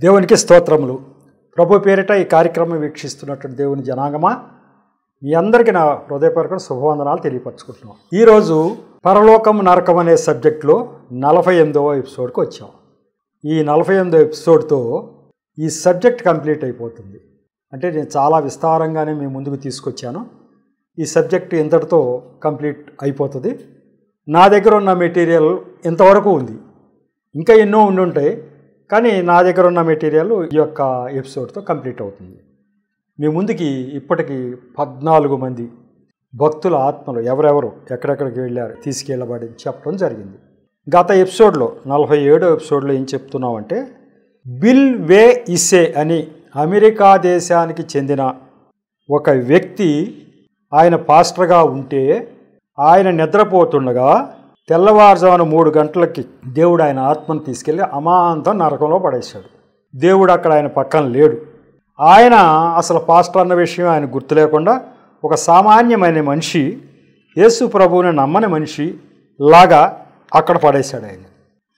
దేవునికి స్తోత్రములు. ప్రభు పేరిట ఈ కార్యక్రమం వీక్షిస్తున్నటువంటి దేవుని జనాంగమా, మీ అందరికీ నా హృదయపూర్వక శుభవందనాలు తెలియపరచుకుంటున్నాం. ఈరోజు పరలోకం నరకం అనే సబ్జెక్టులో 48వ ఎపిసోడ్కి వచ్చాం. ఈ 48వ ఎపిసోడ్తో ఈ సబ్జెక్ట్ కంప్లీట్ అయిపోతుంది. అంటే నేను చాలా విస్తారంగానే మీ ముందుకు తీసుకొచ్చాను. ఈ సబ్జెక్ట్ ఇంతటితో కంప్లీట్ అయిపోతుంది. నా దగ్గర ఉన్న మెటీరియల్ ఇంతవరకు ఉంది, ఇంకా ఎన్నో ఉండుంటాయి, కానీ నా దగ్గర ఉన్న మెటీరియల్ ఈ యొక్క ఎపిసోడ్తో కంప్లీట్ అవుతుంది. మీ ముందుకి ఇప్పటికీ 14 మంది భక్తుల ఆత్మలు ఎవరెవరు ఎక్కడెక్కడికి వెళ్ళారు తీసుకెళ్ళబడి చెప్పడం జరిగింది. గత ఎపిసోడ్లో 47వ ఎపిసోడ్లో ఏం చెప్తున్నామంటే, బిల్ వే ఇసే అని అమెరికా దేశానికి చెందిన ఒక వ్యక్తి ఆయన పాస్టర్గా ఉంటే ఆయన నిద్రపోతుండగా తెల్లవారుజామున 3 గంటలకి దేవుడు ఆయన ఆత్మను తీసుకెళ్ళి అమాంతం నరకంలో పడేశాడు. దేవుడు అక్కడ ఆయన పక్కన లేడు. ఆయన అసలు పాస్టర్ అన్న విషయం ఆయన గుర్తు లేకుండా ఒక సామాన్యమైన మనిషి, యేసు ప్రభువుని నమ్మని మనిషి లాగా అక్కడ పడేశాడు ఆయన.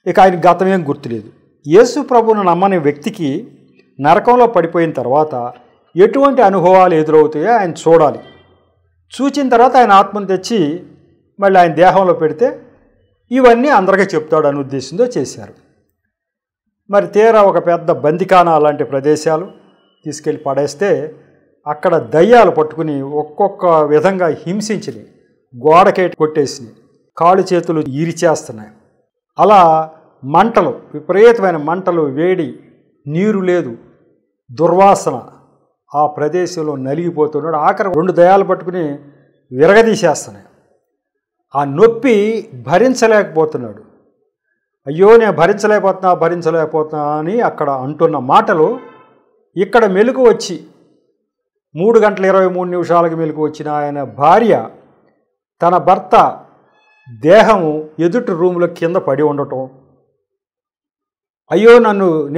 ఇక ఆయన గతమేం గుర్తులేదు. యేసు ప్రభువుని నమ్మని వ్యక్తికి నరకంలో పడిపోయిన తర్వాత ఎటువంటి అనుభవాలు ఎదురవుతాయో ఆయన చూడాలి. చూచిన తర్వాత ఆయన ఆత్మను తెచ్చి మళ్ళీ ఆయన దేహంలో పెడితే ఇవన్నీ అందరికీ చెప్తాడు అనే ఉద్దేశంతో చేశారు. మరి తీరా ఒక పెద్ద బందికానా లాంటి ప్రదేశాలు తీసుకెళ్ళి పడేస్తే అక్కడ దయ్యాలు పట్టుకుని ఒక్కొక్క విధంగా హింసించినాయి, గోడకే కొట్టేసినాయి, కాళ్ళు చేతులు ఇరిచేస్తున్నాయి. అలా మంటలు, విపరీతమైన మంటలు, వేడి, నీరు లేదు, దుర్వాసన, ఆ ప్రదేశంలో నలిగిపోతున్నాడు. ఆఖరి 2 దయ్యాలు పట్టుకుని విరగదీసేస్తున్నాయి. ఆ నొప్పి భరించలేకపోతున్నాడు. అయ్యో నేను భరించలేకపోతున్నా అని అక్కడ అంటున్న మాటలు ఇక్కడ మెలకు వచ్చి 3 గంటల 23 నిమిషాలకు మెలకు వచ్చిన ఆయన భార్య తన భర్త దేహము ఎదుటి రూములో కింద పడి ఉండటం, అయ్యో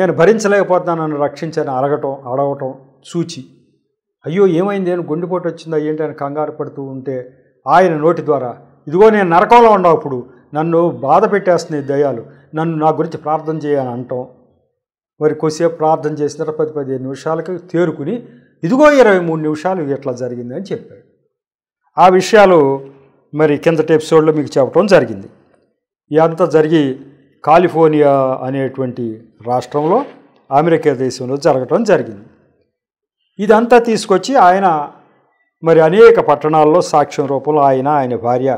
నేను భరించలేకపోతున్నా, నన్ను రక్షించని అడగటం చూచి, అయ్యో ఏమైంది, నేను గుండెపోటు వచ్చిందా ఏంటి అని కంగారు పడుతూ ఉంటే ఆయన నోటి ద్వారా, ఇదిగో నేను నరకంలో ఉన్నప్పుడు నన్ను బాధ పెట్టేస్తున్నాయి దయ్యాలు, నా గురించి ప్రార్థన చేయని అంటాం. మరి కొద్దిసేపు ప్రార్థన చేసిన తర్వాత 10-15 నిమిషాలకు తేరుకుని ఇదిగో 23 నిమిషాలు ఎట్లా జరిగింది అని చెప్పాడు. ఆ విషయాలు మరి కిందటి ఎపిసోడ్లో మీకు చెప్పడం జరిగింది. ఇదంతా జరిగి కాలిఫోర్నియా అనేటువంటి రాష్ట్రంలో అమెరికా దేశంలో జరగటం జరిగింది. ఇదంతా తీసుకొచ్చి ఆయన మరి అనేక పట్టణాల్లో సాక్ష్యం రూపంలో ఆయన భార్య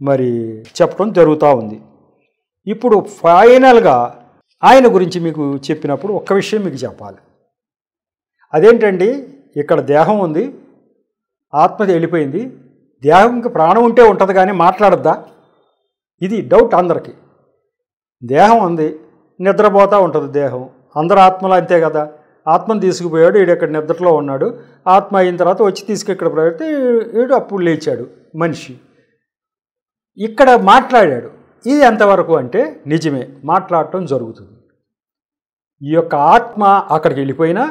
మరి చెప్పడం జరుగుతూ ఉంది. ఇప్పుడు ఫైనల్గా ఆయన గురించి మీకు చెప్పినప్పుడు ఒక్క విషయం మీకు చెప్పాలి. అదేంటండి, ఇక్కడ దేహం ఉంది, ఆత్మది వెళ్ళిపోయింది, దేహంకి ప్రాణం ఉంటే ఉంటుంది కానీ మాట్లాడద్దా? ఇది డౌట్ అందరికీ. దేహం ఉంది, నిద్రపోతూ ఉంటుంది దేహం. అందరు ఆత్మలు అంతే కదా. ఆత్మను తీసుకుపోయాడు, వీడు ఇక్కడ నిద్రలో ఉన్నాడు, ఆత్మ అయిన తర్వాత వచ్చి తీసుకెక్కడ పెడితే వీడు అప్పుడు లేచాడు మనిషి. ఇక్కడ మాట్లాడాడు. ఇది ఎంతవరకు అంటే నిజమే, మాట్లాడటం జరుగుతుంది. ఈ యొక్క ఆత్మ అక్కడికి వెళ్ళిపోయినా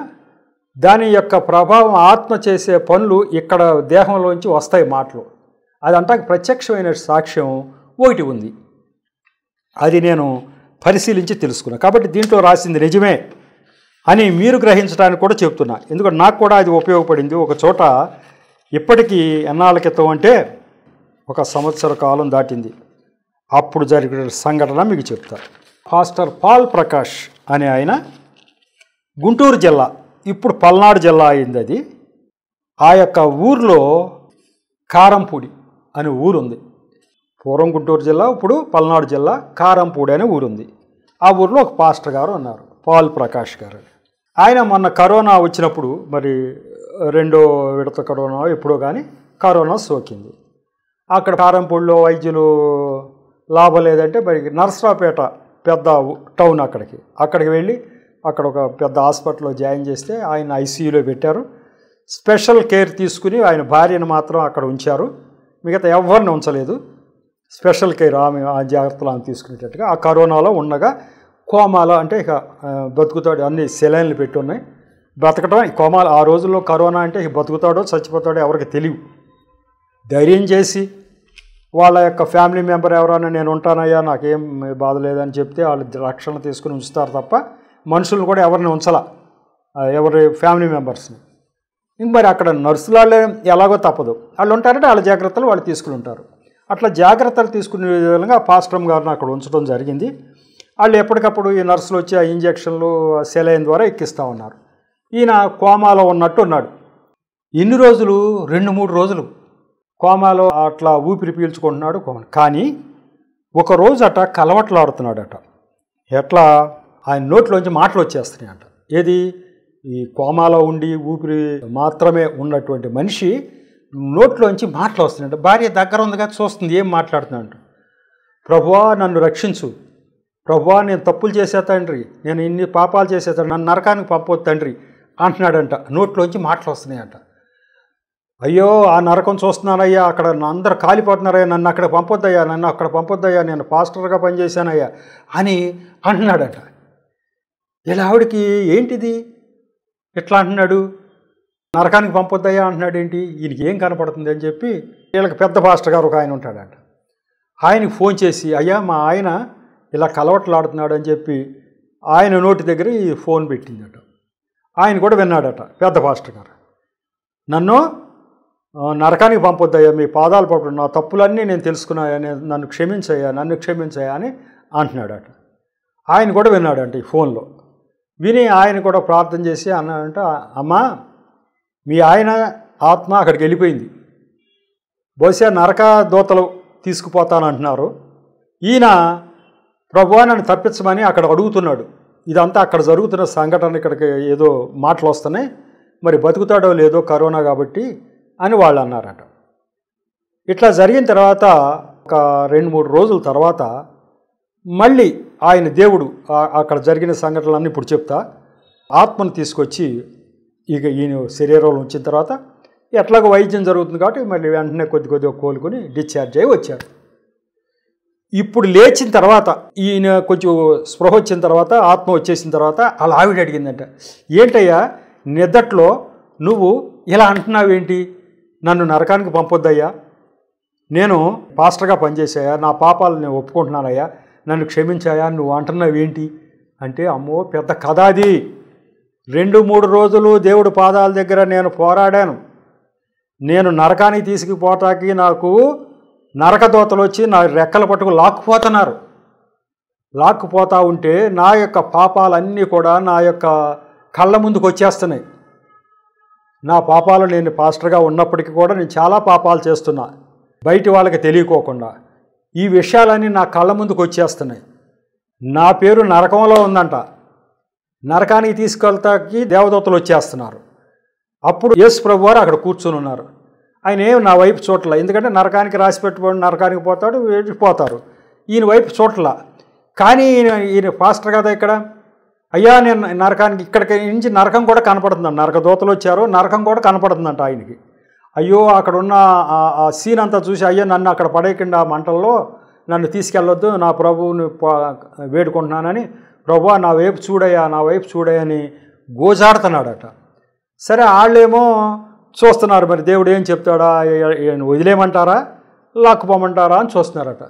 దాని యొక్క ప్రభావం, ఆత్మ చేసే పనులు ఇక్కడ దేహంలోంచి వస్తాయి మాటలు. అదంతా ప్రత్యక్షమైన సాక్ష్యం ఒకటి ఉంది. అది నేను పరిశీలించి తెలుసుకున్నా. కాబట్టి దీంట్లో రాసింది నిజమే అని మీరు గ్రహించడానికి కూడా చెప్తున్నా. ఎందుకంటే నాకు కూడా అది ఉపయోగపడింది. ఒక చోట ఇప్పటికీ ఎన్నాళ్ళ క్రితం అంటే 1 సంవత్సర కాలం దాటింది, అప్పుడు జరిగిన సంఘటన మీకు చెప్తారు. పాస్టర్ పాల్ ప్రకాష్ అనే ఆయన గుంటూరు జిల్లా, ఇప్పుడు పల్నాడు జిల్లా అయింది అది. ఆ యొక్క ఊర్లో కారంపూడి అనే ఊరుంది. పూర్వం గుంటూరు జిల్లా, ఇప్పుడు పల్నాడు జిల్లా కారంపూడి అనే ఊరుంది. ఆ ఊరిలో ఒక పాస్టర్ గారు ఉన్నారు, పాల్ ప్రకాష్ గారు. ఆయన మొన్న కరోనా వచ్చినప్పుడు, మరి 2వ విడత కరోనా ఎప్పుడో కానీ కరోనా సోకింది. అక్కడ కారంపూడిలో వైద్యులు లాభం లేదంటే మరి నర్సరావుపేట పెద్ద టౌన్, అక్కడికి వెళ్ళి అక్కడ ఒక పెద్ద హాస్పిటల్లో జాయిన్ చేస్తే ఆయన ఐసీయూలో పెట్టారు. స్పెషల్ కేర్ తీసుకుని ఆయన భార్యను మాత్రం అక్కడ ఉంచారు, మిగతా ఎవరిని ఉంచలేదు. స్పెషల్ కేర్ ఆమె ఆ జాగ్రత్తలు ఆమె తీసుకునేటట్టుగా. ఆ కరోనాలో ఉండగా కోమాలో, అంటే ఇక బతుకుతాడు, అన్ని సెలైన్లు పెట్టి ఉన్నాయి, బ్రతకడం కోమాలు. ఆ రోజుల్లో కరోనా అంటే ఇక బతుకుతాడో చచ్చిపోతాడో ఎవరికి తెలియదు. ధైర్యం చేసి వాళ్ళ యొక్క ఫ్యామిలీ మెంబర్ ఎవరైనా నేను ఉంటానయ్యా నాకేం బాధ లేదని చెప్తే వాళ్ళు రక్షణ తీసుకుని ఉంచుతారు తప్ప మనుషులను కూడా ఎవరిని ఉంచాల, ఎవరి ఫ్యామిలీ మెంబర్స్ని. ఇంక మరి అక్కడ నర్సులాళ్ళే ఎలాగో తప్పదు, వాళ్ళు ఉంటారంటే వాళ్ళ జాగ్రత్తలు వాళ్ళు తీసుకుని ఉంటారు. అట్లా జాగ్రత్తలు తీసుకునే విధంగా పాస్టమ్ గారిని అక్కడ ఉంచడం జరిగింది. వాళ్ళు ఎప్పటికప్పుడు ఈ నర్సులు వచ్చి ఆ ఇంజక్షన్లు సెలైన్ ద్వారా ఎక్కిస్తూ ఉన్నారు. ఈయన కోమాలో ఉన్నట్టు ఉన్నాడు. ఎన్ని రోజులు? 2-3 రోజులు కోమాలో అట్లా ఊపిరి పీల్చుకుంటున్నాడు. కానీ ఒకరోజు అట కలవట్లాడుతున్నాడట. ఎట్లా? ఆయన నోట్లోంచి మాటలు వచ్చేస్తున్నాయట. ఏది? ఈ కోమాలో ఉండి ఊపిరి మాత్రమే ఉన్నటువంటి మనిషి నోట్లోంచి మాటలు వస్తున్నాయంట. భార్య దగ్గర ఉందిగా చూస్తుంది, ఏం మాట్లాడుతున్నాడంట. ప్రభువా నన్ను రక్షించు, ప్రభువా నేను తప్పులు చేసే తండ్రి, నేను ఇన్ని పాపాలు చేసేస్తాను, నన్ను నరకానికి పంపొద్దు తండ్రి అంటున్నాడంట. నోట్లోంచి మాటలు వస్తున్నాయంట. అయ్యో ఆ నరకం చూస్తున్నానయ్యా, అక్కడ అందరూ కాలిపోతున్నారయ్యా, నన్ను అక్కడ పంపొద్దయ్యా, నన్ను అక్కడ పంపొద్దయ్యా, నేను పాస్టర్గా పనిచేశానయ్యా అని అంటున్నాడట. ఇలా ఆవిడికి ఏంటిది ఇట్లా అంటున్నాడు, నరకానికి పంపొద్దయ్యా అంటున్నాడు ఏంటి, ఈయనకి ఏం కనపడుతుంది అని చెప్పి వీళ్ళకి పెద్ద పాస్టర్ గారు ఒక ఆయన ఉంటాడట. ఆయనకి ఫోన్ చేసి, అయ్యా మా ఆయన ఇలా కలవట్లాడుతున్నాడు అని చెప్పి ఆయన నోటి దగ్గర ఈ ఫోన్ పెట్టిందట. ఆయన కూడా విన్నాడట. పెద్ద పాస్టర్ గారు, నన్ను నరకానికి పంపొద్దయ్యా, మీ పాదాలు పట్టు, నా తప్పులన్నీ నేను తెలుసుకున్నాయా, నన్ను క్షమించయ్యా, నన్ను క్షమించయ్యా అని అంటున్నాడట. ఆయన కూడా విన్నాడంట ఈ ఫోన్లో. విని ఆయన కూడా ప్రార్థన చేసి అన్నాడంట, అమ్మా మీ ఆయన ఆత్మ అక్కడికి వెళ్ళిపోయింది, బహుశా నరక దూతలు తీసుకుపోతానంటున్నారు. ఈయన ప్రభువా నన్ను తప్పించమని అక్కడ అడుగుతున్నాడు. ఇదంతా అక్కడ జరుగుతున్న సంఘటన, ఇక్కడికి ఏదో మాటలు వస్తున్నాయి, మరి బతుకుతాడో లేదో కరోనా కాబట్టి అని వాళ్ళు అన్నారట. ఇట్లా జరిగిన తర్వాత ఒక 2-3 రోజుల తర్వాత మళ్ళీ ఆయన దేవుడు అక్కడ జరిగిన సంఘటనలన్నీ ఇప్పుడు చెప్తా, ఆత్మను తీసుకొచ్చి ఇక ఈయన శరీరంలో ఉంచిన తర్వాత ఎట్లాగో వైద్యం జరుగుతుంది కాబట్టి మళ్ళీ వెంటనే కొద్దిగా కోలుకొని డిశ్చార్జ్ అయ్యి వచ్చాడు. ఇప్పుడు లేచిన తర్వాత ఈయన కొంచెం స్పృహ వచ్చిన తర్వాత, ఆత్మ వచ్చేసిన తర్వాత అలా ఆవిడ అడిగిందంట, ఏంటయ్యా నిద్దట్లో నువ్వు ఇలా అంటున్నావేంటి, నన్ను నరకానికి పంపొద్దయ్యా, నేను పాస్టర్గా పనిచేసాయా, నా పాపాలు నేను ఒప్పుకుంటున్నానయ్యా, నన్ను క్షమించాయా, నువ్వు అంటున్నావేంటి అంటే, అమ్మో పెద్ద కథ అది. 2-3 రోజులు దేవుడు పాదాల దగ్గర నేను పోరాడాను. నేను నరకానికి తీసుకుపోటానికి నాకు నరకదోతలు వచ్చి నా రెక్కలు పట్టుకు లాక్కుపోతున్నారు. లాక్కుపోతూ ఉంటే నా యొక్క పాపాలన్నీ కూడా నా యొక్క కళ్ళ ముందుకు వచ్చేస్తున్నాయి. నా పాపాలు, నేను పాస్టర్గా ఉన్నప్పటికీ కూడా నేను చాలా పాపాలు చేస్తున్నా, బయటి వాళ్ళకి తెలియకోకుండా. ఈ విషయాలన్నీ నా కళ్ళ ముందుకు వచ్చేస్తున్నాయి. నా పేరు నరకంలో ఉందంట, నరకానికి తీసుకెళ్తాకి దేవదూతలు వచ్చేస్తున్నారు. అప్పుడు యేసు ప్రభువారు వారు అక్కడ కూర్చొని ఉన్నారు. ఆయన ఏం నా వైపు చూడలే, ఎందుకంటే నరకానికి రాసి పెట్టుబడి నరకానికి పోతాడు, వెళ్ళిపోతారు. ఈయన వైపు చూడలా. కానీ ఈయన పాస్టర్ కదా ఇక్కడ, అయ్యా నేను నరకానికి, ఇక్కడికి నుంచి నరకం కూడా కనపడుతుందంట, నరక దూతలు వచ్చారు, నరకం కూడా కనపడుతుందంట ఆయనకి. అయ్యో అక్కడ ఉన్న ఆ సీన్ అంతా చూసి, అయ్యో నన్ను అక్కడ పడేయకుండా మంటల్లో నన్ను తీసుకెళ్ళొద్దు, నా ప్రభువుని వేడుకుంటున్నానని, ప్రభువా నా వైపు చూడయ్యా, నా వైపు చూడయ్యా అని గోజాడుతున్నాడట. సరే వాళ్ళేమో చూస్తున్నారు, మరి దేవుడు ఏం చెప్తాడా, వదిలేయమంటారా లాక్కుపోమంటారా అని చూస్తున్నారట.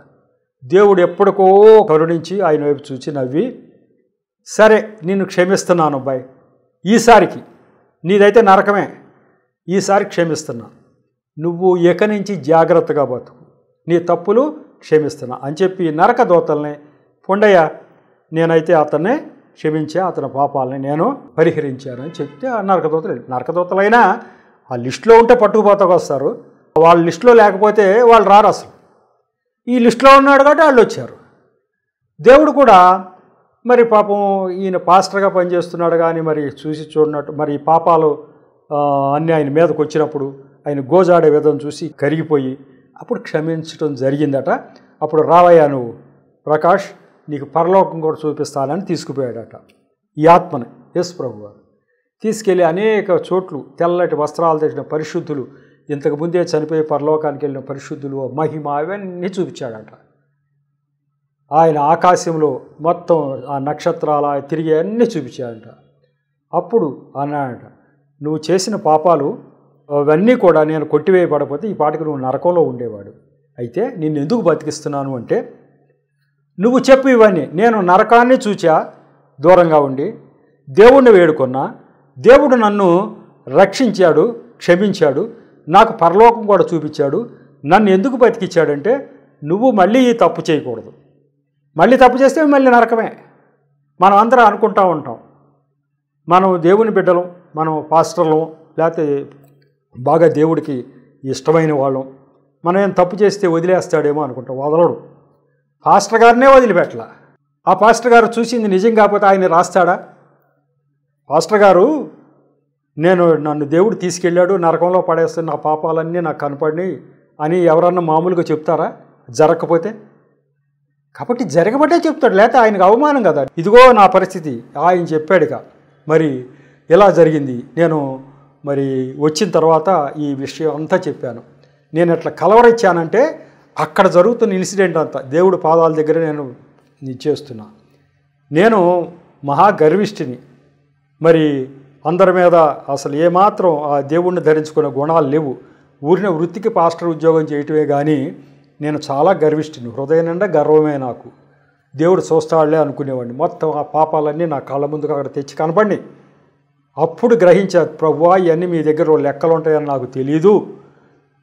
దేవుడు ఎప్పటికో కరుణించి ఆయన వైపు చూసి నవ్వి, సరే నిన్ను క్షమిస్తున్నాను అబ్బాయి, ఈసారికి నీదైతే నరకమే, ఈసారి క్షమిస్తున్నా, నువ్వు ఇక నుంచి జాగ్రత్తగా బతుకు, నీ తప్పులు క్షమిస్తున్నా అని చెప్పి నరక దూతల్ని, పొండయ్య నేనైతే అతన్నే క్షమించా, అతని పాపాలని నేను పరిహరించానని చెప్తే ఆ నరకదూతలైనా ఆ లిస్టులో ఉంటే పట్టుకుపోతాకు వస్తారు, వాళ్ళ లిస్టులో లేకపోతే వాళ్ళు రారు అసలు. ఈ లిస్టులో ఉన్నాడు కాబట్టి వాళ్ళు వచ్చారు. దేవుడు కూడా మరి పాపం ఈయన పాస్టర్గా పనిచేస్తున్నాడు కానీ మరి చూసి చూడనట్టు, మరి ఈ పాపాలు అన్నీ ఆయన మీదకి వచ్చినప్పుడు ఆయన గోజాడే విధం చూసి కరిగిపోయి అప్పుడు క్షమించడం జరిగిందట. అప్పుడు రావయ్యా నువ్వు ప్రకాష్, నీకు పరలోకం కూడా చూపిస్తానని తీసుకుపోయాడట. ఈ ఆత్మని యేసు ప్రభువారు తీసుకెళ్ళి అనేక చోట్లు తెల్లటి వస్త్రాలు తెచ్చిన పరిశుద్ధులు, ఇంతకుముందే చనిపోయి పరలోకానికి వెళ్ళిన పరిశుద్ధులు, మహిమ అవన్నీ చూపించాడట. ఆయన ఆకాశంలో మొత్తం ఆ నక్షత్రాల తిరిగి అన్నీ చూపించాడట. అప్పుడు అన్నాడట, నువ్వు చేసిన పాపాలు అవన్నీ కూడా నేను కొట్టివేయబడకపోతే ఈ పాటికి నువ్వు నరకంలో ఉండేవాడు. అయితే నిన్ను ఎందుకు బతికిస్తున్నాను అంటే, నువ్వు చెప్పు ఇవన్నీ, నేను నరకాన్ని చూచా దూరంగా ఉండి, దేవుణ్ణి వేడుకున్నా, దేవుడు నన్ను రక్షించాడు, క్షమించాడు, నాకు పరలోకం కూడా చూపించాడు. నన్ను ఎందుకు బతికిచ్చాడంటే నువ్వు మళ్ళీ ఈ తప్పు చేయకూడదు. మళ్ళీ తప్పు చేస్తే మళ్ళీ నరకమే. మనం అందరం అనుకుంటూ ఉంటాం, మనం దేవుని బిడ్డలం, మనం పాస్టర్లం, లేకపోతే బాగా దేవుడికి ఇష్టమైన వాళ్ళం, మనం ఏం తప్పు చేస్తే వదిలేస్తాడేమో అనుకుంటాం. వదలడు. పాస్టర్ గారినే వదిలిపెట్టలా. ఆ పాస్టర్ గారు చూసింది నిజం కాకపోతే ఆయన రాస్తాడా? పాస్టర్ గారు నన్ను దేవుడు తీసుకెళ్ళాడు, నరకంలో పడేస్తున్న నా పాపాలన్నీ నాకు కనపడినాయి అని ఎవరన్నా మామూలుగా చెప్తారా జరగకపోతే? కాబట్టి జరగబట్టే చెప్తాడు, లేకపోతే ఆయనకు అవమానం కదా. ఇదిగో నా పరిస్థితి ఆయన చెప్పాడుగా, మరి ఎలా జరిగింది. నేను మరి వచ్చిన తర్వాత ఈ విషయం అంతా చెప్పాను. నేను ఎట్లా కలవరిచ్చానంటే అక్కడ జరుగుతున్న ఇన్సిడెంట్ అంతా దేవుడు పాదాల దగ్గర నేను చేస్తున్నా. నేను మహా గర్విష్ఠిని. మరి అందరి మీద అసలు ఏమాత్రం ఆ దేవుణ్ణి ధరించుకునే గుణాలు లేవు. ఊరిన వృత్తికి పాస్టర్ ఉద్యోగం చేయటమే కానీ నేను చాలా గర్విష్ఠిని. హృదయం నిండా గర్వమే నాకు. దేవుడు చూస్తాడులే అనుకునేవాడిని. మొత్తం ఆ పాపాలన్నీ నా కళ్ళ ముందుకు అక్కడ తెచ్చి కనపడి అప్పుడు గ్రహించారు, ప్రభువా ఇవన్నీ మీ దగ్గర లెక్కలు ఉంటాయని నాకు తెలీదు,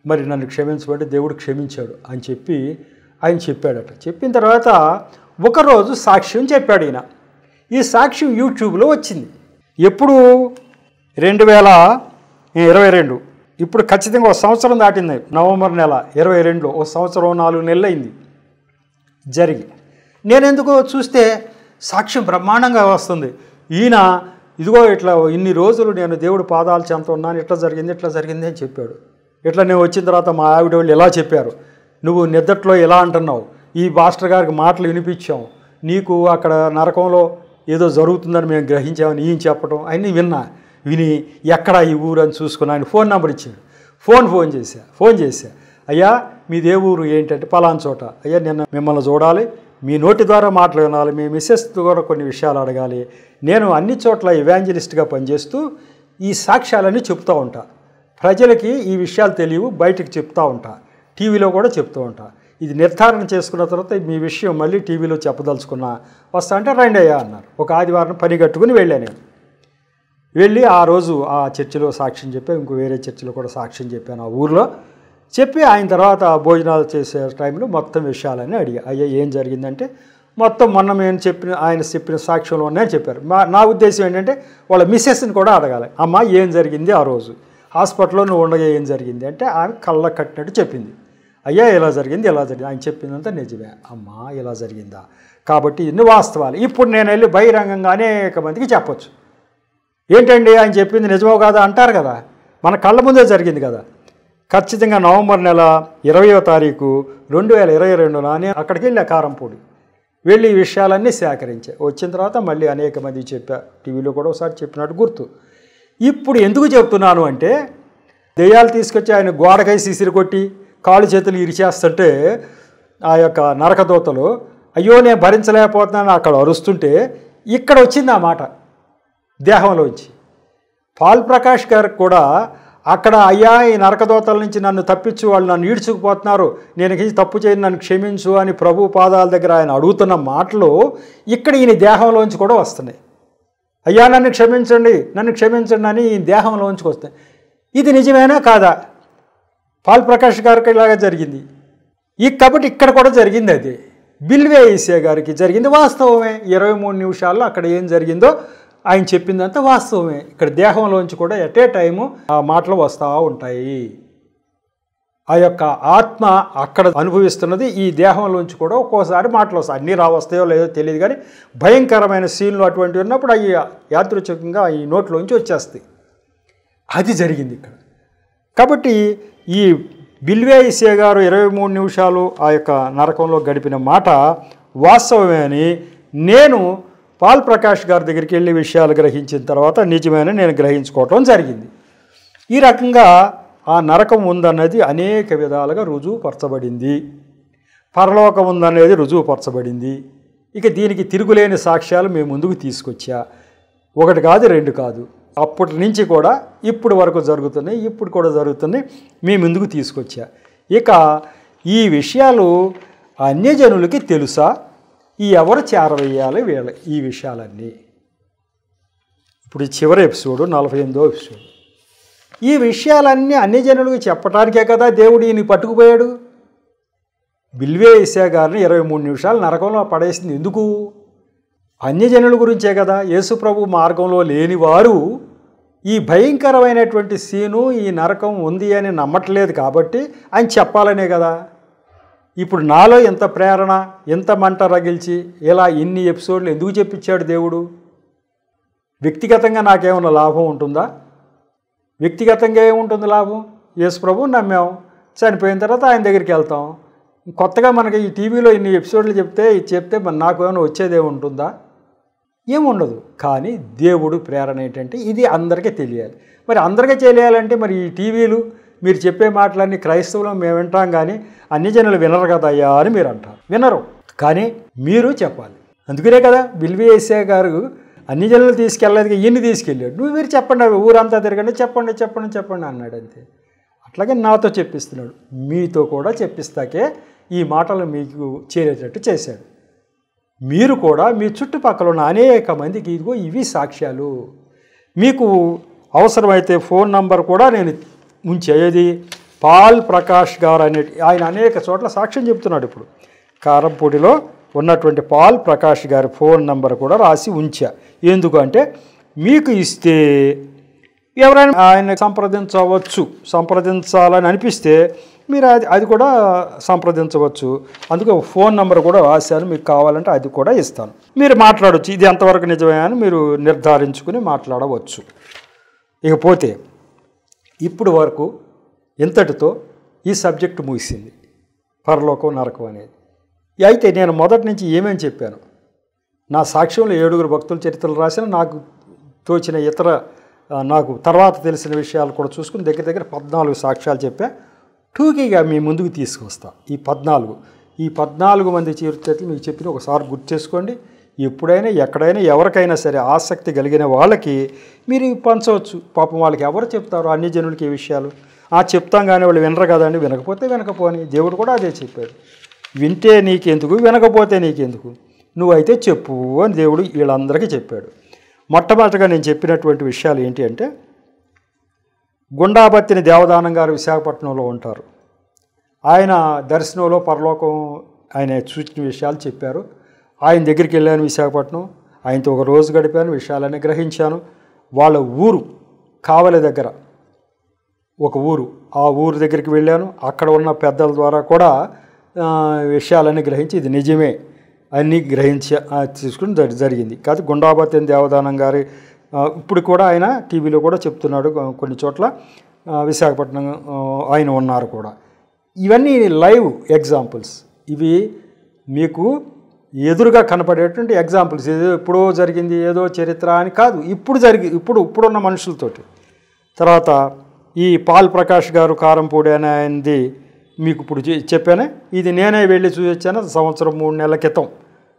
మరి నన్ను క్షమించబట్టి దేవుడు క్షమించాడు అని చెప్పి ఆయన చెప్పాడట. చెప్పిన తర్వాత ఒకరోజు సాక్ష్యం చెప్పాడు ఈయన. ఈ సాక్ష్యం యూట్యూబ్లో వచ్చింది. ఎప్పుడు 2022, ఇప్పుడు ఖచ్చితంగా ఒక సంవత్సరం దాటింది. నవంబర్ నెల 22, ఒక సంవత్సరం 4 నెలలు అయింది జరిగి. నేను ఎందుకో చూస్తే సాక్ష్యం బ్రహ్మాండంగా వస్తుంది. ఈయన ఇదిగో ఇట్లా ఇన్ని రోజులు నేను దేవుడు పాదాలు చెంత ఉన్నాను, ఇట్లా జరిగింది అని చెప్పాడు. ఇట్లా నేను వచ్చిన తర్వాత మా ఆవిడ వాళ్ళు ఎలా చెప్పారు, నువ్వు నిద్దట్లో ఎలా అంటున్నావు, ఈ మాస్టర్ గారికి మాటలు వినిపించాం, నీకు అక్కడ నరకంలో ఏదో జరుగుతుందని మేము గ్రహించామని ఈయన చెప్పడం అన్నీ విని ఎక్కడ ఈ ఊరు అని చూసుకుని ఆయన ఫోన్ నెంబర్ ఇచ్చాడు. ఫోన్ చేశా అయ్యా మీది ఏ ఊరు ఏంటంటే పలానా చోట. అయ్యా నిన్న మిమ్మల్ని చూడాలి, మీ నోటి ద్వారా మాటలు వినాలి, మీ మిస్సెస్ కూడా కొన్ని విషయాలు అడగాలి. నేను అన్ని చోట్ల ఎవాంజలిస్ట్గా పనిచేస్తూ ఈ సాక్ష్యాలన్నీ చెప్తూ ఉంటా. ప్రజలకి ఈ విషయాలు తెలియవు, బయటకు చెప్తూ ఉంటా, టీవీలో కూడా చెప్తూ ఉంటా. ఇది నిర్ధారణ చేసుకున్న తర్వాత మీ విషయం మళ్ళీ టీవీలో చెప్పదలుచుకున్నా, వస్తా అంటే రండి అయ్యా అన్నారు. ఒక ఆదివారం పని కట్టుకుని వెళ్ళాను. నేను వెళ్ళి ఆ రోజు ఆ చర్చిలో సాక్ష్యం చెప్పాను, ఇంకో వేరే చర్చిలో కూడా సాక్ష్యం చెప్పాను ఆ ఊరిలో. చెప్పి ఆయన తర్వాత భోజనాలు చేసే టైంలో మొత్తం విషయాలన్నీ అడిగా. అయ్యా ఏం జరిగిందంటే మొత్తం మొన్న మేము ఆయన చెప్పిన సాక్ష్యంలో ఉన్నాయని చెప్పారు. నా ఉద్దేశం ఏంటంటే వాళ్ళ మిస్సెస్ని కూడా అడగాలి, అమ్మ ఏం జరిగింది ఆ రోజు హాస్పిటల్లో నువ్వు ఉండగా ఏం జరిగింది అంటే ఆమె కళ్ళ కట్టినట్టు చెప్పింది. అయ్యా ఇలా జరిగింది ఆయన చెప్పిందంతా నిజమే. అమ్మా ఇలా జరిగిందా, కాబట్టి ఇన్ని వాస్తవాలు. ఇప్పుడు నేను వెళ్ళి బహిరంగంగా అనేక మందికి చెప్పొచ్చు, ఏంటండి ఆయన చెప్పింది నిజమో కాదా అంటారు కదా, మన కళ్ళ ముందే జరిగింది కదా. ఖచ్చితంగా నవంబర్ నెల 20వ తారీఖు 2022 నేను అక్కడికి వెళ్ళి కారంపూడి వెళ్ళి ఈ విషయాలన్నీ సేకరించా. వచ్చిన తర్వాత మళ్ళీ అనేక మంది చెప్పా, టీవీలో కూడా ఒకసారి చెప్పినట్టు గుర్తు. ఇప్పుడు ఎందుకు చెప్తున్నాను అంటే దెయ్యాలు తీసుకొచ్చి ఆయన గోడకై సిసిరి కొట్టి కాళ్ళు చేతులు ఇరిచేస్తుంటే ఆ యొక్క నరకదూతలు అయ్యో నేను భరించలేకపోతున్నాను అక్కడ అరుస్తుంటే ఇక్కడ వచ్చింది ఆ మాట దేహంలోంచి. పాల్ ప్రకాష్ గారికి కూడా అక్కడ అయ్యా ఈ నరకదూతల నుంచి నన్ను తప్పించు, వాళ్ళు నన్ను ఈడ్చుకుపోతున్నారు, నేను తప్పు చేయని నన్ను క్షమించు అని ప్రభు పాదాల దగ్గర ఆయన అడుగుతున్న మాటలు ఇక్కడ ఈయన దేహంలోంచి కూడా వస్తున్నాయి. అయ్యా నన్ను క్షమించండి అని ఈ దేహంలోంచి వస్తాయి. ఇది నిజమేనా కాదా? పాల్ ప్రకాష్ గారికి ఇలాగా జరిగింది. కాబట్టి ఇక్కడ కూడా జరిగింది. అది బిల్వే ఈసే గారికి జరిగింది వాస్తవమే. 23 నిమిషాల్లో అక్కడ ఏం జరిగిందో ఆయన చెప్పిందంతా వాస్తవమే. ఇక్కడ దేహంలోంచి కూడా ఎట్ ఏ టైము ఆ మాటలు వస్తూ ఉంటాయి. ఆ యొక్క ఆత్మ అక్కడ అనుభవిస్తున్నది ఈ దేహంలోంచి కూడా ఒక్కోసారి మాటలు వస్తాయి. అన్నీ వస్తాయో లేదో తెలియదు, కానీ భయంకరమైన సీన్లు అటువంటివి ఉన్నప్పుడు అవి యాదృచ్ఛికంగా ఈ నోట్లోంచి వచ్చేస్తాయి. అది జరిగింది ఇక్కడ. కాబట్టి ఈ బిల్వే ఈసే గారు 23 నిమిషాలు ఆ యొక్క నరకంలో గడిపిన మాట వాస్తవమే అని నేను పాల్ ప్రకాష్ గారి దగ్గరికి వెళ్ళి విషయాలు గ్రహించిన తర్వాత నిజమేనా నేను గ్రహించుకోవటం జరిగింది. ఈ రకంగా ఆ నరకం ఉందన్నది అనేక విధాలుగా రుజువుపరచబడింది, పరలోకం ఉందనేది రుజువుపరచబడింది. ఇక దీనికి తిరుగులేని సాక్ష్యాలు మేము ముందుకు తీసుకొచ్చా. 1 కాదు 2 కాదు, అప్పటి నుంచి కూడా ఇప్పుడు వరకు జరుగుతున్నాయి, ఇప్పుడు కూడా జరుగుతున్నాయి, మీ ముందుకు తీసుకొచ్చా. ఇక ఈ విషయాలు అన్యజనులకి తెలుసా, ఎవరు చేరవేయాలి ఈ విషయాలన్నీ? ఇప్పుడు చివరి ఎపిసోడు 48వ ఎపిసోడ్. ఈ విషయాలన్నీ అన్ని జనులకు చెప్పడానికే కదా దేవుడు ఈయన పట్టుకుపోయాడు. బిల్వే యెషయా గారిని 23 నిమిషాలు నరకంలో పడేసింది ఎందుకు? అన్యజనుల గురించే కదా. యేసుప్రభు మార్గంలో లేని వారు ఈ భయంకరమైనటువంటి సీను, ఈ నరకం ఉంది అని నమ్మట్లేదు కాబట్టి ఆయన చెప్పాలనే కదా. ఇప్పుడు నాలో ఎంత ప్రేరణ, ఎంత మంట రగిల్చి ఇలా ఇన్ని ఎపిసోడ్లు ఎందుకు చెప్పించాడు దేవుడు? వ్యక్తిగతంగా నాకేమైనా లాభం ఉంటుందా? వ్యక్తిగతంగా ఏముంటుంది లాభం? యేసుప్రభు నమ్మాం, చనిపోయిన తర్వాత ఆయన దగ్గరికి వెళ్తాం. కొత్తగా మనకి ఈ టీవీలో ఇన్ని ఎపిసోడ్లు చెప్తే మరి నాకు ఏమైనా వచ్చేదేముంటుందా? ఏముండదు. కానీ దేవుడు ప్రేరణ ఏంటంటే ఇది అందరికీ తెలియాలి. మరి అందరికీ తెలియాలంటే మరి ఈ టీవీలు మీరు చెప్పే మాటలన్నీ క్రైస్తవులు మేము వింటాం, కానీ అన్ని జనులు వినరు కదా అయ్యా అని మీరు అంటారు. వినరు, కానీ మీరు చెప్పాలి. అందుకనే కదా బిల్వే యెషయా గారు అన్ని జనులు తీసుకెళ్ళలేదు, ఈయన్ని తీసుకెళ్ళాడు. మీరు చెప్పండి, ఊరంతా తిరగండి, చెప్పండి అన్నాడు. అంతే. అట్లాగే నాతో చెప్పిస్తున్నాడు, మీతో కూడా చెప్పిస్తాకే ఈ మాటలు మీకు చేరేటట్టు చేశాడు. మీరు కూడా మీ చుట్టుపక్కల ఉన్న అనేక మందికి ఇదిగో ఇవి సాక్ష్యాలు. మీకు అవసరమైతే ఫోన్ నంబర్ కూడా నేను ఉంచేది. పాల్ ప్రకాష్ గారు ఆయన అనేక చోట్ల సాక్ష్యం చెప్తున్నాడు. ఇప్పుడు కారంపూడిలో ఉన్నటువంటి పాల్ ప్రకాష్ గారి ఫోన్ నంబర్ కూడా రాసి ఉంచా. ఎందుకంటే మీకు ఇస్తే ఎవరైనా ఆయన సంప్రదించాలని అనిపిస్తే మీరు అది కూడా సంప్రదించవచ్చు. అందుకే ఫోన్ నెంబర్ కూడా రాశాను, మీకు కావాలంటే అది కూడా ఇస్తాను. మీరు మాట్లాడవచ్చు, ఇది ఎంతవరకు నిజమే అని మీరు నిర్ధారించుకుని మాట్లాడవచ్చు. ఇకపోతే ఇప్పుడు వరకు ఇంతటితో ఈ సబ్జెక్టు ముగిసింది, పరలోకం నరకం అనేది. అయితే నేను మొదటి నుంచి ఏమేమి చెప్పాను, నా సాక్ష్యంలో 7 భక్తుల చరిత్రలు రాసిన, నాకు తోచిన ఇతర నాకు తర్వాత తెలిసిన విషయాలు కూడా చూసుకుని దగ్గర 14 సాక్ష్యాలు చెప్పా. టూకీగా మీ ముందుకు తీసుకొస్తా. ఈ 14 మంది చరిత్రలు మీకు చెప్పిన ఒకసారి గుర్తు చేసుకోండి. ఎప్పుడైనా ఎక్కడైనా ఎవరికైనా సరే ఆసక్తి కలిగిన వాళ్ళకి మీరు పంచవచ్చు. పాపం వాళ్ళకి ఎవరు చెప్తారు అన్ని జనులకి ఈ విషయాలు? చెప్తాం కానీ వాళ్ళు వినరు కదండి. వినకపోతే వినకపోని, దేవుడు కూడా అదే చెప్పాడు. వింటే నీకెందుకు, వినకపోతే నీకెందుకు, నువ్వైతే చెప్పు అని దేవుడు వీళ్ళందరికీ చెప్పాడు. మొట్టమొదటిగా నేను చెప్పినటువంటి విషయాలు ఏంటి అంటే, గుండాబత్తిని దేవదానం గారు విశాఖపట్నంలో ఉంటారు. ఆయన దర్శనంలో పరలోకం ఆయన సూచన విషయాలు చెప్పారు. ఆయన దగ్గరికి వెళ్ళాను విశాఖపట్నం, ఆయనతో ఒక రోజు గడిపాను, విషయాలన్నీ గ్రహించాను. వాళ్ళ ఊరు కావలి దగ్గర ఒక ఊరు, ఆ ఊరు దగ్గరికి వెళ్ళాను. అక్కడ ఉన్న పెద్దల ద్వారా కూడా విషయాలన్నీ గ్రహించి ఇది నిజమే అన్నీ తీసుకుని జరిగింది. కాదు గుండాబత్తిని దేవదానం గారి ఇప్పుడు కూడా ఆయన టీవీలో కూడా చెప్తున్నాడు, కొన్ని చోట్ల విశాఖపట్నం ఆయన ఉన్నారు కూడా. ఇవన్నీ లైవ్ ఎగ్జాంపుల్స్, ఇవి మీకు ఎదురుగా కనపడేటువంటి ఎగ్జాంపుల్స్. ఏదో ఎప్పుడో జరిగింది ఏదో చరిత్ర అని కాదు, ఇప్పుడున్న మనుషులతోటి. తర్వాత ఈ పాల్ ప్రకాష్ గారు కారంపూడి అని ఆయనది మీకు ఇప్పుడు చెప్పానే, ఇది నేనే వెళ్ళి చూసొచ్చాను. సంవత్సరం 3 నెలల క్రితం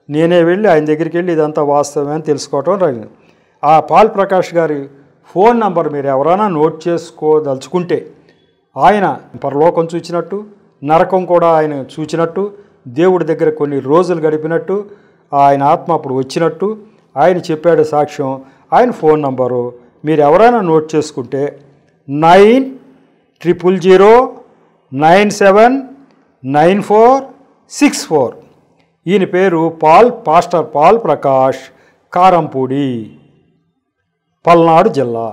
నేనే వెళ్ళి ఆయన దగ్గరికి వెళ్ళి ఇదంతా వాస్తవమే అని తెలుసుకోవటం జరిగింది. ఆ పాల్ ప్రకాష్ గారి ఫోన్ నంబర్ మీరు ఎవరైనా నోట్ చేసుకోదలుచుకుంటే, ఆయన పరలోకం చూచినట్టు, నరకం కూడా ఆయన చూచినట్టు, దేవుడి దగ్గర కొన్ని రోజులు గడిపినట్టు, ఆయన ఆత్మ అప్పుడు వచ్చినట్టు ఆయన చెప్పాడు సాక్ష్యం. ఆయన ఫోన్ నంబరు మీరు ఎవరైనా నోట్ చేసుకుంటే 9000979464. ఈయన పేరు పాస్టర్ పాల్ ప్రకాష్, కారంపూడి, పల్నాడు జిల్లా.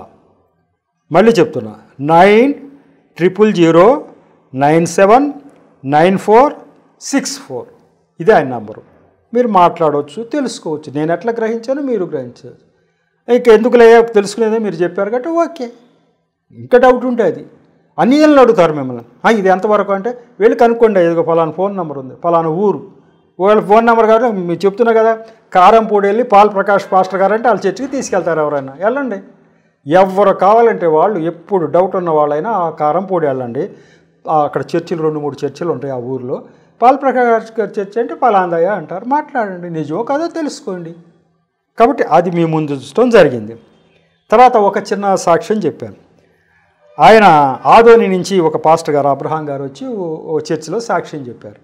మళ్ళీ చెప్తున్నా, 9000979464. ఇది ఆయన నంబరు. మీరు మాట్లాడవచ్చు, తెలుసుకోవచ్చు. నేను ఎట్లా గ్రహించాను మీరు గ్రహించవచ్చు. ఇంకా ఎందుకులే తెలుసుకునేదే మీరు చెప్పారు కాబట్టి ఓకే. ఇంకా డౌట్ ఉంటే అది అన్ని జనులు అడుగుతారు మిమ్మల్ని, ఇది ఎంతవరకు అంటే వెళ్ళి కనుక్కోండి, ఏదో ఫలానా ఫోన్ నెంబర్ ఉంది, ఫలానా ఊరు, వాళ్ళ ఫోన్ నెంబర్ కాబట్టి మీరు చెప్తున్నా కదా, కారంపూడి వెళ్ళి పాల్ ప్రకాష్ పాస్టర్ గారు అంటే వాళ్ళ చర్చికి తీసుకెళ్తారు. ఎవరైనా వెళ్ళండి, ఎవరు కావాలంటే వాళ్ళు, ఎప్పుడు డౌట్ ఉన్న వాళ్ళైనా ఆ కారంపూడి వెళ్ళండి. అక్కడ చర్చిలు 2-3 చర్చిలు ఉంటాయి ఆ ఊరిలో. పాల్ ప్రకాష్ గారి చర్చి అంటే పలాందయ్య అంటారు, మాట్లాడండి, నిజమో కాదో తెలుసుకోండి. కాబట్టి అది మీ ముందు చూడటం జరిగింది. తర్వాత ఒక చిన్న సాక్ష్యం చెప్పాను. ఆయన ఆదోని నుంచి ఒక పాస్టర్ గారు అబ్రహాం గారు వచ్చి ఓ చర్చిలో సాక్ష్యం చెప్పారు.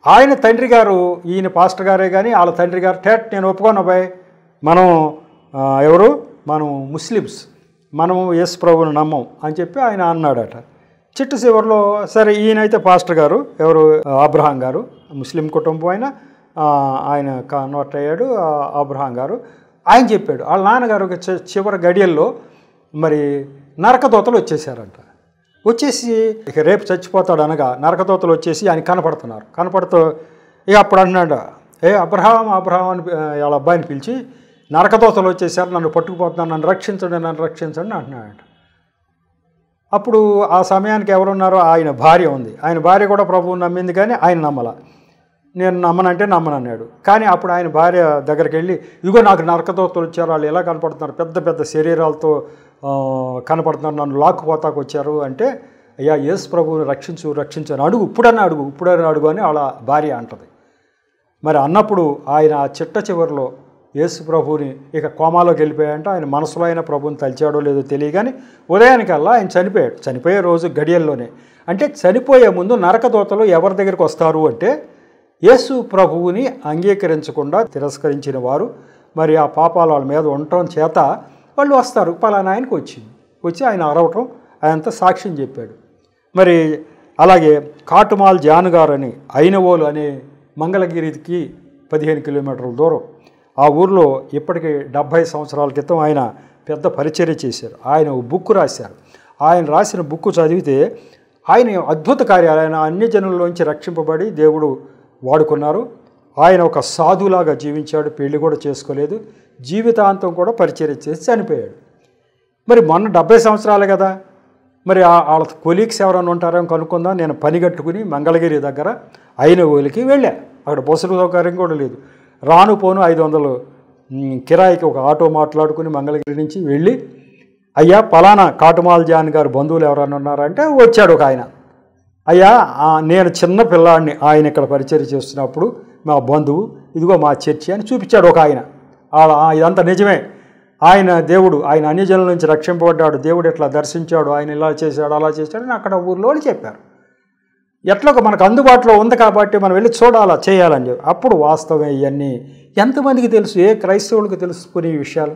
ఆయన తండ్రి గారు, ఈయన పాస్టర్ గారే కానీ వాళ్ళ తండ్రి గారు నేను ఒప్పుకోను అబ్బాయి, మనం ఎవరు మనం ముస్లిమ్స్, మనము యేసు ప్రభువుని నమ్మం అని చెప్పి ఆయన అన్నాడట. చిట్ట చివరిలో సరే ఈయనైతే పాస్టర్ గారు, ఎవరు అబ్రహాం గారు, ముస్లిం కుటుంబం ఆయన కన్వర్ట్ అయ్యాడు. అబ్రహాం గారు ఆయన చెప్పాడు వాళ్ళ నాన్నగారు చివరి గడియల్లో మరి నరకదూతలు వచ్చేసారంట. వచ్చేసి ఇక రేపు చచ్చిపోతాడు అనగా నరకదూతలు వచ్చేసి ఆయన కనపడుతూ ఇక అప్పుడు అన్నాడు, అబ్రహాం అని వాళ్ళ అబ్బాయిని పిలిచి, నరకదూతలు వచ్చేసారు, నన్ను పట్టుకుపోతున్నాను, నన్ను రక్షించండి అంటున్నాడు. అప్పుడు ఆ సమయానికి ఎవరున్నారో ఆయన భార్య ఉంది. ఆయన భార్య కూడా ప్రభువుని నమ్మింది, కానీ ఆయన నమ్మల. నేను నమ్మనన్నాడు. కానీ అప్పుడు ఆయన భార్య దగ్గరికి వెళ్ళి, ఇదిగో నాకు నరకదూతలు వచ్చారు, వాళ్ళు ఎలా కనపడుతున్నారు, పెద్ద పెద్ద శరీరాలతో కనపడుతున్నారు, నన్ను లాక్కుపోతాకు వచ్చారు అంటే, అయ్యా యేసు ప్రభువుని రక్షించు అని ఇప్పుడన్నా అడుగు అని వాళ్ళ భార్య అంటది. మరి అన్నప్పుడు ఆయన ఆ చివరిలో యేసు ప్రభువుని ఇక కోమాలోకి వెళ్ళిపోయాయంటే ఆయన మనసులో అయిన ప్రభువుని తలిచాడో లేదో తెలియగాని ఉదయానికల్లా ఆయన చనిపోయే రోజు గడియల్లోనే. అంటే చనిపోయే ముందు నరకదూతలు ఎవరి దగ్గరికి వస్తారు అంటే, యేసు ప్రభువుని అంగీకరించకుండా తిరస్కరించిన వారు, మరి ఆ పాపాలు వాళ్ళ మీద ఉండటం చేత వాళ్ళు వస్తారు. పలానా ఆయనకు వచ్చి ఆయన అరవటం, ఆయనంతా సాక్ష్యం చెప్పాడు. మరి అలాగే కాటుమాల్ జాన్ గారు అని ఐనవోలు అనే మంగళగిరికి 15 కిలోమీటర్ల దూరం, ఆ ఊరిలో ఇప్పటికి 70 సంవత్సరాల క్రితం ఆయన పెద్ద పరిచర్య చేశారు. ఆయన బుక్ రాశారు. ఆయన రాసిన బుక్ చదివితే ఆయన అద్భుత కార్యాలు, ఆయన అన్ని జనుల్లోంచి రక్షింపబడి దేవుడు వాడుకున్నారు. ఆయన ఒక సాధులాగా జీవించాడు, పెళ్లి కూడా చేసుకోలేదు, జీవితాంతం కూడా పరిచర్య చేసి చనిపోయాడు. మరి మొన్న 70 సంవత్సరాలే కదా, మరి వాళ్ళ కొలీగ్స్ ఎవరైనా ఉంటారేమో కనుక్కుందాం. నేను పని కట్టుకుని మంగళగిరి దగ్గర ఐనవోలికి వెళ్ళా. అక్కడ బస్సుల సౌకర్యం కూడా లేదు. రాను పోను 500 కిరాయికి ఒక ఆటో మాట్లాడుకుని మంగళగిరి నుంచి వెళ్ళి, అయ్యా పలానా కాటుమాల్ జాన్ గారు బంధువులు ఎవరైనా ఉన్నారంటే వచ్చాడు ఒక ఆయన. అయ్యా నేను చిన్న పిల్లాడిని, ఆయన ఇక్కడ పరిచర్య చేస్తున్నప్పుడు మా బంధువు, ఇదిగో మా చర్చి అని చూపించాడు ఒక ఆయన. ఇదంతా నిజమే, ఆయన దేవుడు, ఆయన అన్యజనుల నుంచి రక్షింపబడ్డాడు, దేవుడు ఇట్లా దర్శించాడు, ఆయన ఇలా చేశాడు అలా చేశాడు అని అక్కడ ఊర్లో చెప్పారు. ఎట్లా మనకు అందుబాటులో ఉంది కాబట్టి మనం వెళ్ళి చూడాలా చేయాలని చెప్పి. అప్పుడు వాస్తవం ఇవన్నీ ఎంతమందికి తెలుసు, ఏ క్రైస్తవులకు తెలుసుకునే విషయాలు.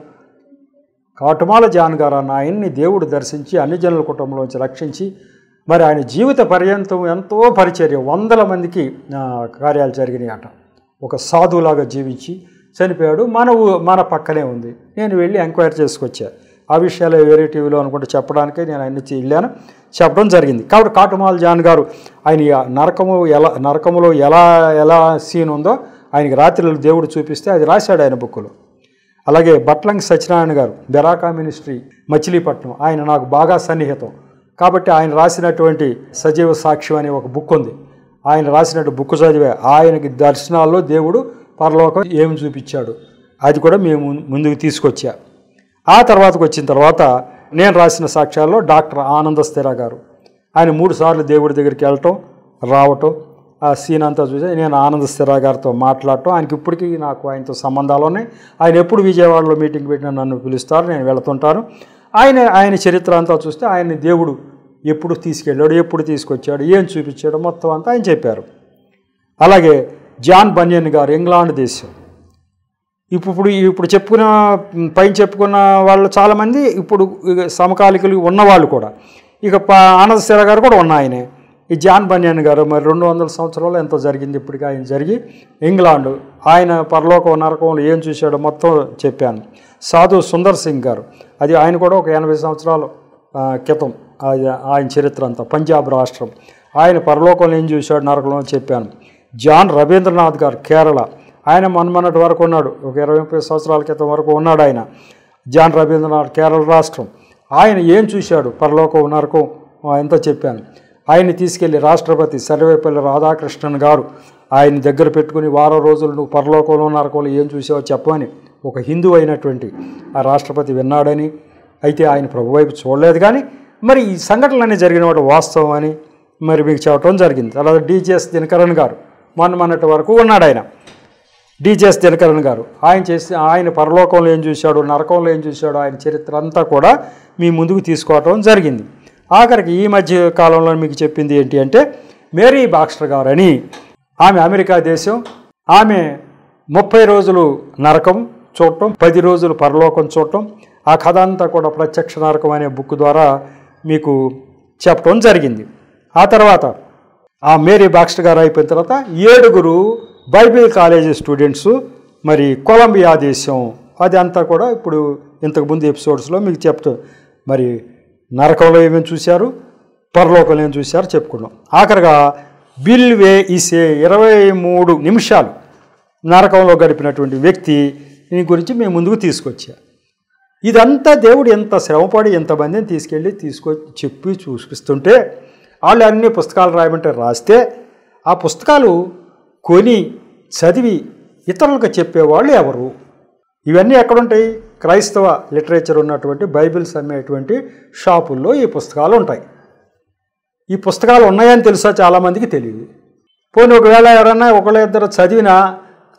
కాటుమాల జాన్ గారు అన్న ఆయన్ని దేవుడు దర్శించి అన్యజనుల కుటుంబంలోంచి రక్షించి మరి ఆయన జీవిత పర్యంతం ఎంతో పరిచర్య, 100 మందికి కార్యాలు జరిగినాయి అట. ఒక సాధువులాగా జీవించి చనిపోయాడు. మన పక్కనే ఉంది. నేను వెళ్ళి ఎంక్వైరీ చేసుకొచ్చా. ఆ విషయాలు వేరే టీవీలో అనుకుంటే చెప్పడానికే నేను ఆయన వెళ్ళాను, చెప్పడం జరిగింది. కాబట్టి కాటుమాల్ జాన్ గారు ఆయన నరకములో ఎలా సీన్ ఉందో ఆయనకి రాత్రులు దేవుడు చూపిస్తే అది రాశాడు ఆయన బుక్కులో. అలాగే బట్లంగి సత్యనారాయణ గారు, బెరాకా మినిస్ట్రీ, మచిలీపట్నం, ఆయన నాకు బాగా సన్నిహితం. కాబట్టి ఆయన రాసినటువంటి సజీవ సాక్ష్యం అనే ఒక బుక్ ఉంది. ఆయన రాసినట్టు బుక్ చదివే ఆయనకి దర్శనాల్లో దేవుడు పరలోకం ఏమి చూపించాడు అది కూడా మేము ముందుకు తీసుకొచ్చా. ఆ తర్వాతకు వచ్చిన తర్వాత నేను రాసిన సాక్ష్యాల్లో డాక్టర్ ఆనంద స్థిర గారు, ఆయన 3 సార్లు దేవుడి దగ్గరికి వెళ్ళటం రావటం, ఆ సీన్ అంతా చూసి నేను ఆనంద స్థిర గారితో మాట్లాడటం, ఆయనకి ఇప్పటికీ నాకు ఆయనతో సంబంధాలు ఉన్నాయి. ఆయన ఎప్పుడు విజయవాడలో మీటింగ్ పెట్టినా నన్ను పిలుస్తారు, నేను వెళుతుంటాను. ఆయన చరిత్ర అంతా చూస్తే ఆయన్ని దేవుడు ఎప్పుడు తీసుకెళ్ళాడు, ఎప్పుడు తీసుకొచ్చాడు, ఏం చూపించాడు మొత్తం అంతా ఆయన చెప్పారు. అలాగే జాన్ బన్యన్ గారు, ఇంగ్లాండ్ దేశం, ఇప్పుడు చెప్పుకున్న వాళ్ళు చాలామంది ఇప్పుడు సమకాలికులు ఉన్నవాళ్ళు కూడా, ఇక ఆనంద స్థిర గారు కూడా ఉన్న ఆయనే. ఈ జాన్ బన్యన్ గారు మరి 200 సంవత్సరాలు ఎంతో జరిగింది ఇప్పటికీ ఆయన జరిగి, ఇంగ్లాండు, ఆయన పరలోకం నరకంలో ఏం చూశాడో మొత్తం చెప్పాను. సాధు సుందర్ సింగ్ గారు, అది ఆయన కూడా ఒక 80 సంవత్సరాల క్రితం ఆయన చరిత్ర అంతా, పంజాబ్ రాష్ట్రం, ఆయన పరలోకంలో ఏం చూశాడు నరకంలో చెప్పాను. జాన్ రవీంద్రనాథ్ గారు, కేరళ, ఆయన మొన్నటి వరకు ఉన్నాడు, ఒక 20-30 సంవత్సరాల క్రితం వరకు ఉన్నాడు ఆయన. జాన్ రవీంద్రనాథ్, కేరళ రాష్ట్రం, ఆయన ఏం చూశాడు పరలోకం నరకం ఎంతో చెప్పాను. ఆయన్ని తీసుకెళ్లి రాష్ట్రపతి సర్వేపల్లి రాధాకృష్ణన్ గారు ఆయన దగ్గర పెట్టుకుని 10 రోజులు నువ్వు పరలోకంలో నరకంలో ఏం చూసావో చెప్పని ఒక హిందూ అయినటువంటి ఆ రాష్ట్రపతి విన్నాడని, అయితే ఆయన ప్రభు వైపు చూడలేదు కానీ మరి ఈ సంఘటనలన్నీ జరిగిన వాడు వాస్తవం అని మరి మీకు చెప్పడం జరిగింది. అలాగే డిజిఎస్ దినకరన్ గారు మొన్నటి వరకు ఉన్నాడు ఆయన. డిజిఎస్ దినకరన్ గారు ఆయన పరలోకంలో ఏం చూశాడు, నరకంలో ఏం చూశాడు, ఆయన చరిత్ర అంతా కూడా మీ ముందుకు తీసుకోవటం జరిగింది. ఆఖరికి ఈ మధ్య కాలంలో మీకు చెప్పింది ఏంటి అంటే, మేరీ బాక్స్టర్ గారు అని, ఆమె అమెరికా దేశం, ఆమె 30 రోజులు నరకం చూడటం, 10 రోజులు పరలోకం చూడటం, ఆ కథ అంతా కూడా ప్రత్యక్ష నరకం అనే బుక్ ద్వారా మీకు చెప్పడం జరిగింది. ఆ తర్వాత ఆ మేరీ బాక్స్టర్ గారు అయిపోయిన తర్వాత 7 బైబిల్ కాలేజీ స్టూడెంట్స్ మరి కొలంబియా దేశం అది అంతా కూడా ఇప్పుడు ఇంతకుముందు ఎపిసోడ్స్లో మీకు చెప్తూ మరి నరకంలో ఏమేమి చూశారు, పరలోకంలో ఏమేమి చూశారు చెప్పుకున్నాం. ఆఖరిగా బిల్వే ఇసే 23 నిమిషాలు నరకంలో గడిపినటువంటి వ్యక్తి దీని గురించి మేము ముందుకు తీసుకొచ్చా. ఇదంతా దేవుడు ఎంత శ్రమపడి ఎంతమందిని చెప్పి చూపిస్తుంటే వాళ్ళు అన్ని పుస్తకాలు రాయమంటే రాస్తే ఆ పుస్తకాలు కొని చదివి ఇతరులకు చెప్పేవాళ్ళు ఎవరు? ఇవన్నీ ఎక్కడుంటాయి? క్రైస్తవ లిటరేచర్ ఉన్నటువంటి బైబిల్స్ అమ్మేటువంటి షాపుల్లో ఈ పుస్తకాలు ఉంటాయి. ఈ పుస్తకాలు ఉన్నాయని తెలుసా చాలామందికి తెలియదు. పోనీ ఒకవేళ ఎవరన్నా ఒకళ్ళిద్దరు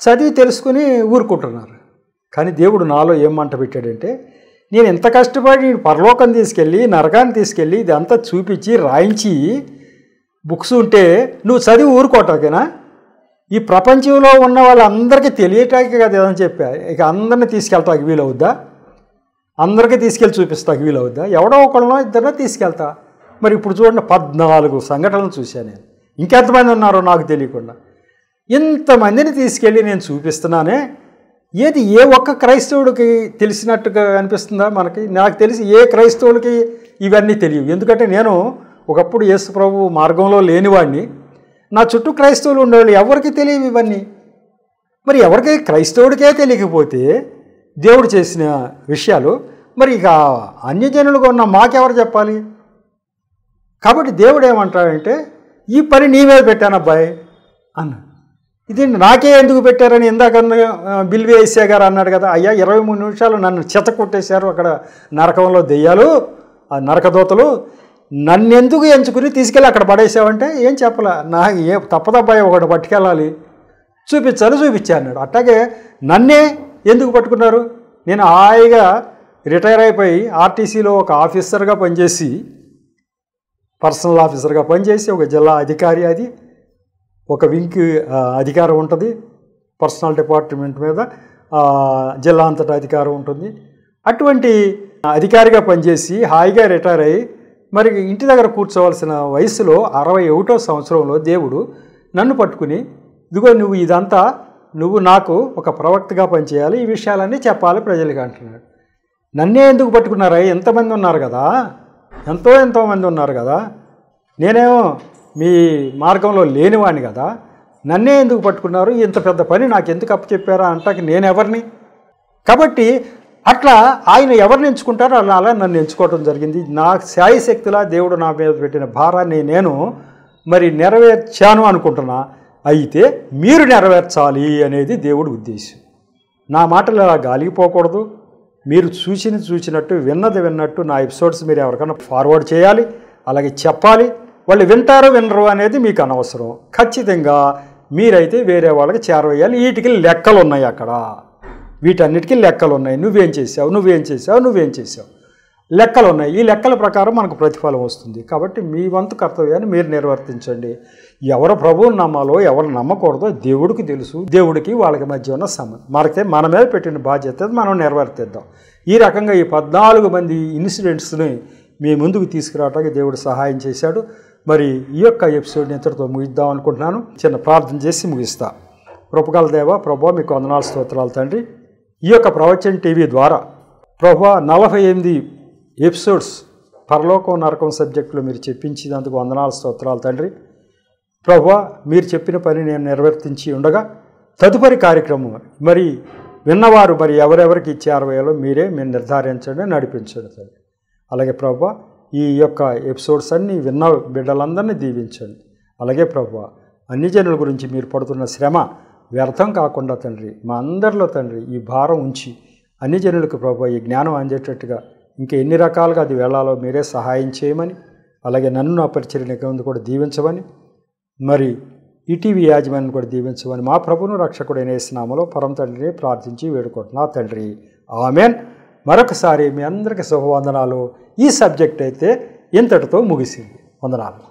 చదివి తెలుసుకుని ఊరుకుంటున్నారు. కానీ దేవుడు నాలో ఏం మంట పెట్టాడంటే, నేను ఎంత కష్టపడి పరలోకం తీసుకెళ్ళి నరకాన్ని తీసుకెళ్ళి ఇదంతా చూపించి రాయించి బుక్స్ ఉంటే నువ్వు చదివి ఊరుకోవటాకేనా? ఈ ప్రపంచంలో ఉన్న వాళ్ళందరికీ తెలియటానికి కదా ఏదని చెప్పా. ఇక అందరినీ తీసుకెళ్తాకి వీలవుద్దా? అందరికీ తీసుకెళ్ళి చూపిస్తాకి వీలవుద్దా? ఎవడో ఒకళ్ళనో ఇద్దరినో తీసుకెళ్తా. మరి ఇప్పుడు చూడండి 14 సంఘటనలు చూశాను నేను. ఇంకెంతమంది ఉన్నారో నాకు తెలియకుండా. ఇంతమందిని తీసుకెళ్ళి నేను చూపిస్తున్నానే, ఏది ఏ ఒక్క క్రైస్తవుడికి తెలిసినట్టుగా అనిపిస్తుందా మనకి? నాకు తెలిసి ఏ క్రైస్తవుడికి ఇవన్నీ తెలియవు. ఎందుకంటే నేను ఒకప్పుడు యేసు ప్రభు మార్గంలో లేనివాడిని. నా చుట్టూ క్రైస్తవులు ఉండేవాళ్ళు ఎవరికి తెలియవు ఇవన్నీ. మరి ఎవరికి క్రైస్తవుడికే తెలియకపోతే దేవుడు చేసిన విషయాలు మరి ఇక అన్యజనులుగా ఉన్న మాకెవరు చెప్పాలి? కాబట్టి దేవుడు ఏమంటాడంటే, ఈ పని నీ మీద పెట్టాను అబ్బాయి అన్న. ఇది నాకే ఎందుకు పెట్టారని ఇందాక బిల్వే ఇసే గారు అన్నాడు కదా. అయ్యా 23 నిమిషాలు నన్ను చెత్త కొట్టేశారు అక్కడ నరకంలో దెయ్యాలు, ఆ నరకదూతలు, నన్నెందుకు ఎంచుకుని తీసుకెళ్ళి అక్కడ పడేసావంటే ఏం చెప్పలే. నాకు తప్పదబ్బాయి ఒకటి పట్టుకెళ్ళాలి, చూపించా అన్నాడు. అట్లాగే నన్నే ఎందుకు పట్టుకున్నారు? నేను హాయిగా రిటైర్ అయిపోయి ఆర్టీసీలో ఒక ఆఫీసర్గా పనిచేసి, పర్సనల్ ఆఫీసర్గా పనిచేసి, ఒక జిల్లా అధికారి, అది ఒక వింగ్ అధికారం ఉంటుంది పర్సనల్ డిపార్ట్మెంట్ మీద, జిల్లా అంతటా అధికారం ఉంటుంది. అటువంటి అధికారిగా పనిచేసి హాయిగా రిటైర్ అయ్యి మరి ఇంటి దగ్గర కూర్చోవలసిన వయసులో 61వ సంవత్సరంలో దేవుడు నన్ను పట్టుకుని, ఇదిగో నువ్వు నాకు ఒక ప్రవక్తగా పనిచేయాలి, ఈ విషయాలన్నీ చెప్పాలి ప్రజలకి అంటున్నాడు. నన్నే ఎందుకు పట్టుకున్నారా? ఎంతమంది ఉన్నారు కదా, ఎంతోమంది ఉన్నారు కదా, నేనేమో మీ మార్గంలో లేనివాడిని కదా, నన్నే ఎందుకు పట్టుకున్నారు? ఇంత పెద్ద పని నాకు ఎందుకు అప్పచెప్పారా అంటాకి నేనెవరిని? కాబట్టి అట్లా ఆయన ఎవరిని ఎంచుకుంటారో అలా నన్ను ఎంచుకోవడం జరిగింది. నా శాయశక్తిలా దేవుడు నా మీద పెట్టిన భారాన్ని నేను మరి నెరవేర్చాను అనుకుంటున్నా. అయితే మీరు నెరవేర్చాలి అనేది దేవుడి ఉద్దేశం. నా మాటలు అలా గాలిపోకూడదు. మీరు చూసినట్టు విన్నట్టు నా ఎపిసోడ్స్ మీరు ఎవరికైనా ఫార్వర్డ్ చేయాలి, అలాగే చెప్పాలి. వాళ్ళు వింటారో వినరు అనేది మీకు అనవసరం. ఖచ్చితంగా మీరైతే వేరే వాళ్ళకి చేరవేయాలి. వీటికి లెక్కలు ఉన్నాయి, అక్కడ వీటన్నిటికీ లెక్కలు ఉన్నాయి. నువ్వేం చేసావు లెక్కలు ఉన్నాయి. ఈ లెక్కల ప్రకారం మనకు ప్రతిఫలం వస్తుంది. కాబట్టి మీ వంతు కర్తవ్యాన్ని మీరు నిర్వర్తించండి. ఎవరు ప్రభువుని నమ్మాలో ఎవరు నమ్మకూడదో దేవుడికి తెలుసు. దేవుడికి వాళ్ళకి మధ్య ఉన్న సంబంధం మన మీద పెట్టిన బాధ్యత మనం నిర్వర్తిద్దాం. ఈ రకంగా ఈ 14 మంది ఇన్సిడెంట్స్ని మీ ముందుకు తీసుకురావడానికి దేవుడు సహాయం చేశాడు. మరి ఈ యొక్క ఎపిసోడ్ని ఇంతటితో ముగిద్దాం అనుకుంటున్నాను. చిన్న ప్రార్థన చేసి ముగిస్తా. కృపగల దేవా, ప్రభువా, మీకు వందనాలు స్తోత్రాలు తండ్రి. ఈ యొక్క ప్రవచన్ టీవీ ద్వారా ప్రభువా 48 ఎపిసోడ్స్ పరలోకం నరకం సబ్జెక్టులో మీరు చెప్పించినందుకు వందనాలు స్తోత్రాలు తండ్రి. ప్రభువా, మీరు చెప్పిన పని నేను నిర్వర్తించి ఉండగా తదుపరి కార్యక్రమం మరి విన్నవారు మరి ఎవరెవరికి చేరవేయాలో మీరు నిర్ధారించండి, నడిపించండి తండ్రి. అలాగే ప్రభువా, ఈ యొక్క ఎపిసోడ్స్ అన్నీ విన్న బిడ్డలందరినీ దీవించండి. అలాగే ప్రభువా, అన్ని జనుల గురించి మీరు పడుతున్న శ్రమ వ్యర్థం కాకుండా తండ్రి, మా అందరిలో తండ్రి ఈ భారం ఉంచి అన్ని జనులకు ప్రభువా ఈ జ్ఞానం అందేటట్టుగా ఇంకా ఎన్ని రకాలుగా అది వెళ్ళాలో మీరే సహాయం చేయమని, అలాగే నన్ను నా పరిచర్యను కూడా దీవించమని, మరి ఈటీవీ యాజమాన్యం కూడా దీవించమని మా ప్రభువును రక్షకుడైన యేసు నామములో పరమ తండ్రిని ప్రార్థించి వేడుకుంటున్నా తండ్రి. ఆమెన్. మరొకసారి మీ అందరికీ శుభవందనాలు. ఈ సబ్జెక్ట్ అయితే ఇంతటితో ముగిసింది. వందనాలు.